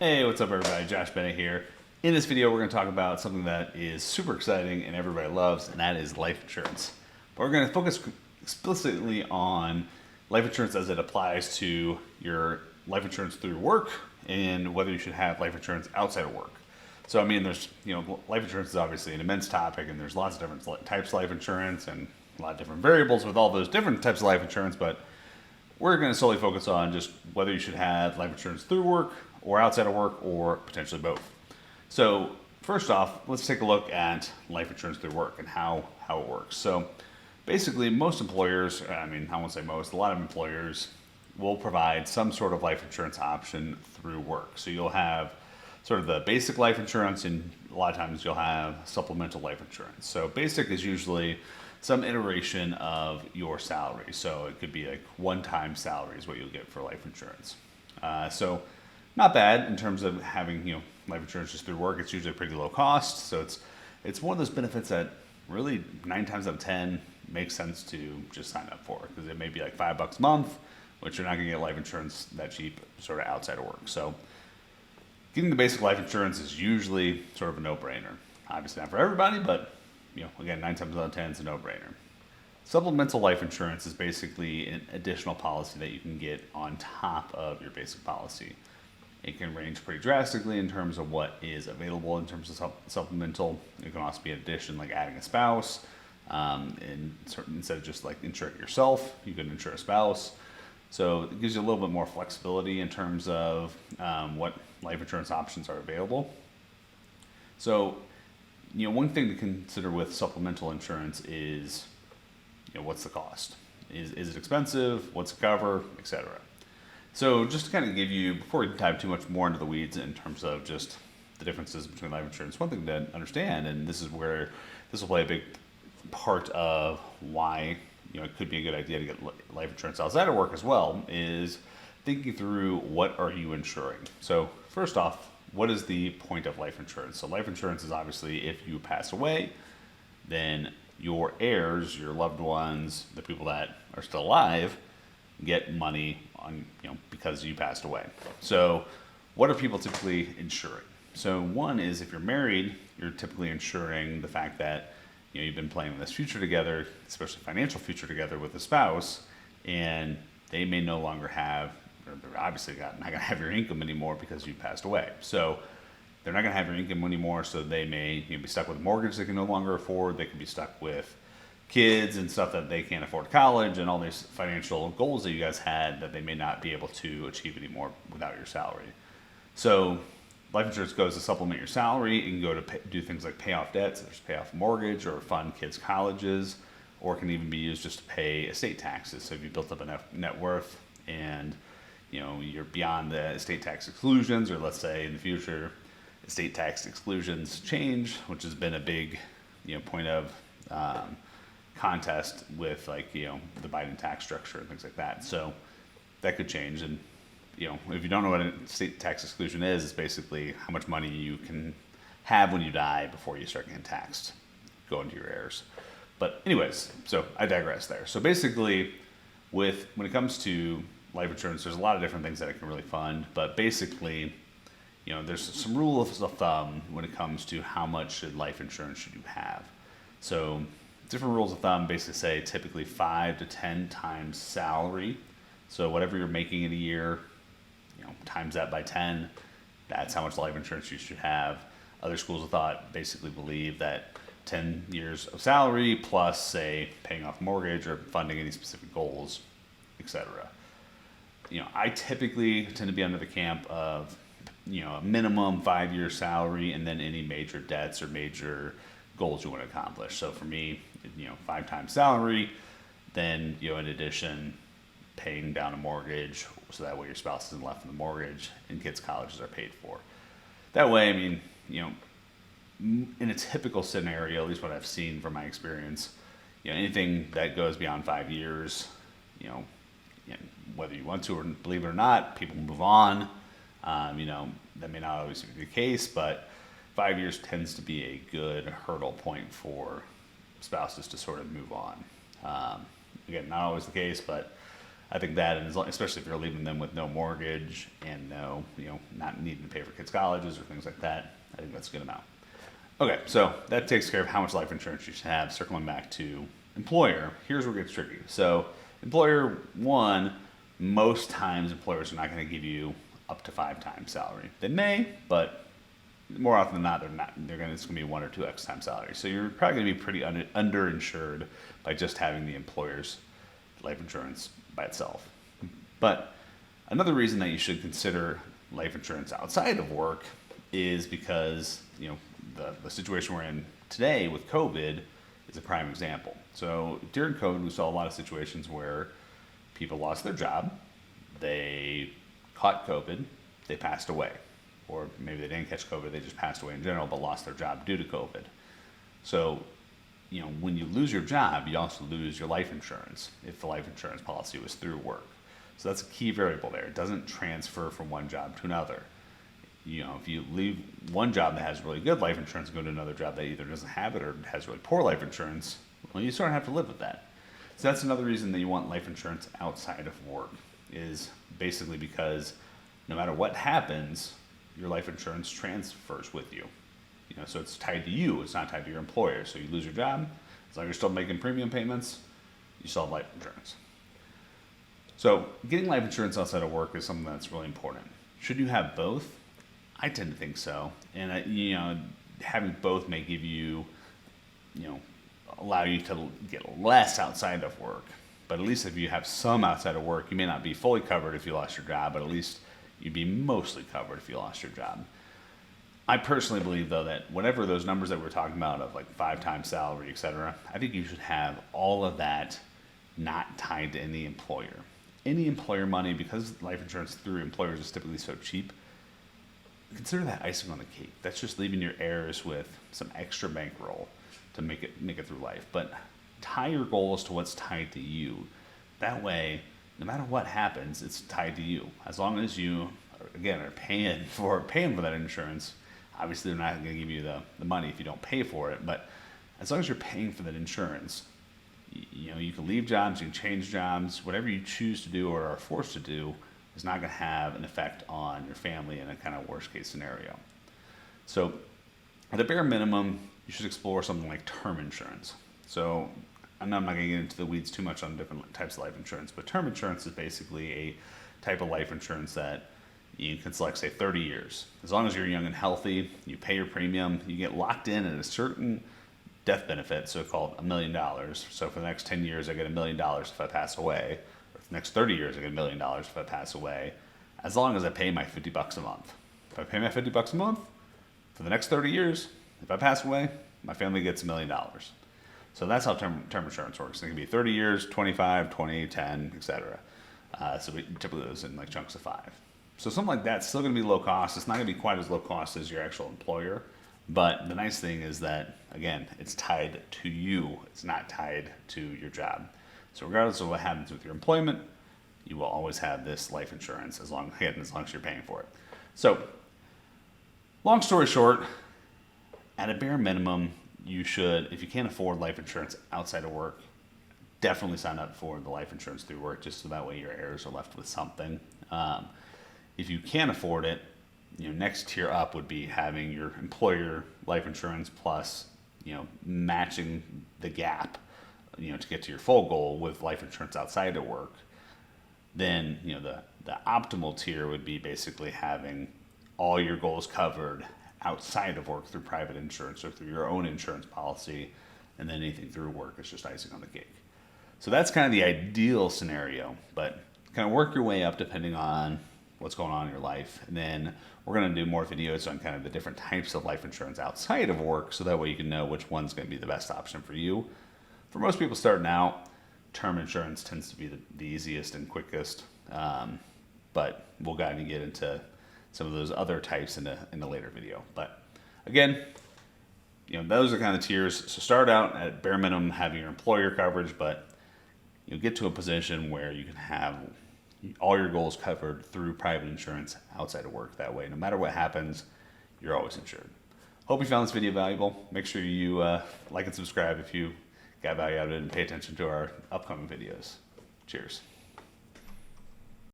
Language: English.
Hey, what's up everybody? Josh Bennett here. In this video, we're going to talk about something that is super exciting and everybody loves, and that is life insurance. But we're going to focus explicitly on life insurance as it applies to your life insurance through work and whether you should have life insurance outside of work. So, I mean, life insurance is obviously an immense topic, and there's lots of different types of life insurance and a lot of different variables with all those different types of life insurance, but we're going to solely focus on just whether you should have life insurance through work or outside of work or potentially both. So first off, let's take a look at life insurance through work and how it works. So basically most employers, I won't say most, a lot of employers will provide some sort of life insurance option through work. So you'll have sort of the basic life insurance, and a lot of times you'll have supplemental life insurance. So basic is usually some iteration of your salary. So it could be like one-time salary is what you'll get for life insurance. So not bad in terms of having life insurance just through work. It's usually pretty low cost. So it's one of those benefits that really 9 times out of 10 makes sense to just sign up for, because it may be like $5 a month, which you're not going to get life insurance that cheap sort of outside of work. So getting the basic life insurance is usually sort of a no-brainer. Obviously not for everybody, but again, 9 times out of 10 is a no-brainer. Supplemental life insurance is basically an additional policy that you can get on top of your basic policy. It can range pretty drastically in terms of what is available in terms of supplemental. It can also be an addition, like adding a spouse. Instead of just like insuring yourself, you can insure a spouse. So it gives you a little bit more flexibility in terms of what life insurance options are available. So one thing to consider with supplemental insurance is, what's the cost? Is it expensive? What's it cover, etc. So just to kind of give you, before we dive too much more into the weeds in terms of just the differences between life insurance, one thing to understand, and this is where this will play a big part of why it could be a good idea to get life insurance outside of work as well, is thinking through what are you insuring. So first off, what is the point of life insurance? So life insurance is obviously if you pass away, then your heirs, your loved ones, the people that are still alive, get money on because you passed away. So what are people typically insuring? So one is, if you're married, you're typically insuring the fact that you've been planning this future together, especially financial future together with a spouse, and they may no longer have, or they're obviously not going to have your income anymore because you passed away. So they're not going to have your income anymore, so they may be stuck with a mortgage they can no longer afford. They could be stuck with kids and stuff that they can't afford college, and all these financial goals that you guys had that they may not be able to achieve anymore without your salary. So life insurance goes to supplement your salary. You can go to do things like pay off debts, such as pay off a mortgage or fund kids' colleges, or it can even be used just to pay estate taxes. So if you built up enough net worth and you're beyond the estate tax exclusions, or let's say in the future estate tax exclusions change, which has been a big point of contest with the Biden tax structure and things like that. So that could change. And if you don't know what an estate tax exclusion is, it's basically how much money you can have when you die before you start getting taxed, going to your heirs. But anyways, so I digress there. So basically, when it comes to life insurance, there's a lot of different things that it can really fund, but basically, there's some rules of thumb when it comes to how much life insurance should you have. So different rules of thumb basically say typically 5 to 10 times salary. So whatever you're making in a year, times that by 10, that's how much life insurance you should have. Other schools of thought basically believe that 10 years of salary plus, say, paying off a mortgage or funding any specific goals, etc. I typically tend to be under the camp of a minimum 5-year salary, and then any major debts or major goals you want to accomplish. So for me, 5 times salary, then in addition, paying down a mortgage, so that way your spouse isn't left in the mortgage and kids' colleges are paid for. That way, in a typical scenario, at least what I've seen from my experience, anything that goes beyond 5 years, whether you want to or believe it or not, people move on. That may not always be the case, but 5 years tends to be a good hurdle point for spouses to sort of move on. Again, not always the case, but I think that, and especially if you're leaving them with no mortgage and no, not needing to pay for kids' colleges or things like that, I think that's a good amount. Okay, so that takes care of how much life insurance you should have. Circling back to employer, here's where it gets tricky. So employer one, most times employers are not going to give you up to 5 times salary. They may, but more often than not, they're not. It's going to be 1 or 2x times salary. So you're probably going to be pretty underinsured by just having the employer's life insurance by itself. But another reason that you should consider life insurance outside of work is because the situation we're in today with COVID is a prime example. So during COVID, we saw a lot of situations where people lost their job, they caught COVID, they passed away. Or maybe they didn't catch COVID, they just passed away in general, but lost their job due to COVID. So, when you lose your job, you also lose your life insurance if the life insurance policy was through work. So that's a key variable there. It doesn't transfer from one job to another. If you leave one job that has really good life insurance and go to another job that either doesn't have it or has really poor life insurance, well, you sort of have to live with that. So that's another reason that you want life insurance outside of work, is basically because no matter what happens, your life insurance transfers with you. So it's tied to you, it's not tied to your employer. So you lose your job, as long as you're still making premium payments, you still have life insurance. So getting life insurance outside of work is something that's really important. Should you have both? I tend to think so. And having both may give you, allow you to get less outside of work. But at least if you have some outside of work, you may not be fully covered if you lost your job, but at least you'd be mostly covered if you lost your job. I personally believe, though, that whatever those numbers that we're talking about of like 5 times salary, et cetera, I think you should have all of that not tied to any employer. Any employer money, because life insurance through employers is typically so cheap, consider that icing on the cake. That's just leaving your heirs with some extra bankroll to make it through life. But tie your goals to what's tied to you. That way, no matter what happens, it's tied to you. As long as you, again, are paying for that insurance, obviously they're not going to give you the money if you don't pay for it, but as long as you're paying for that insurance, you can leave jobs, you can change jobs, whatever you choose to do or are forced to do is not going to have an effect on your family in a kind of worst case scenario. So at a bare minimum, you should explore something like term insurance. So I know I'm not going to get into the weeds too much on different types of life insurance, but term insurance is basically a type of life insurance that you can select, say, 30 years. As long as you're young and healthy, you pay your premium, you get locked in at a certain death benefit, so called $1 million. So for the next 10 years, I get $1 million if I pass away. Or for the next 30 years, I get $1 million if I pass away, as long as I pay my $50 a month. If I pay my $50 a month, for the next 30 years, if I pass away, my family gets $1 million. So that's how term insurance works. It can be 30 years, 25, 20, 10, etc. So we typically do this in like chunks of 5. So something like that's still going to be low cost. It's not going to be quite as low cost as your actual employer. But the nice thing is that, again, it's tied to you. It's not tied to your job. So regardless of what happens with your employment, you will always have this life insurance as long as you're paying for it. So long story short, at a bare minimum, you should, if you can't afford life insurance outside of work, definitely sign up for the life insurance through work, just so that way your heirs are left with something. If you can't afford it, next tier up would be having your employer life insurance plus, matching the gap, to get to your full goal with life insurance outside of work. Then, the optimal tier would be basically having all your goals covered outside of work through private insurance or through your own insurance policy, and then anything through work is just icing on the cake. So that's kind of the ideal scenario, but kind of work your way up depending on what's going on in your life. And then we're going to do more videos on kind of the different types of life insurance outside of work, so that way you can know which one's going to be the best option for you. For most people starting out, term insurance tends to be the easiest and quickest, but we'll kind of get into some of those other types in a later video. But again, those are kind of tiers. So start out at bare minimum having your employer coverage, but get to a position where you can have all your goals covered through private insurance outside of work. That way, no matter what happens, you're always insured. Hope you found this video valuable. Make sure you like and subscribe if you got value out of it, and pay attention to our upcoming videos. Cheers.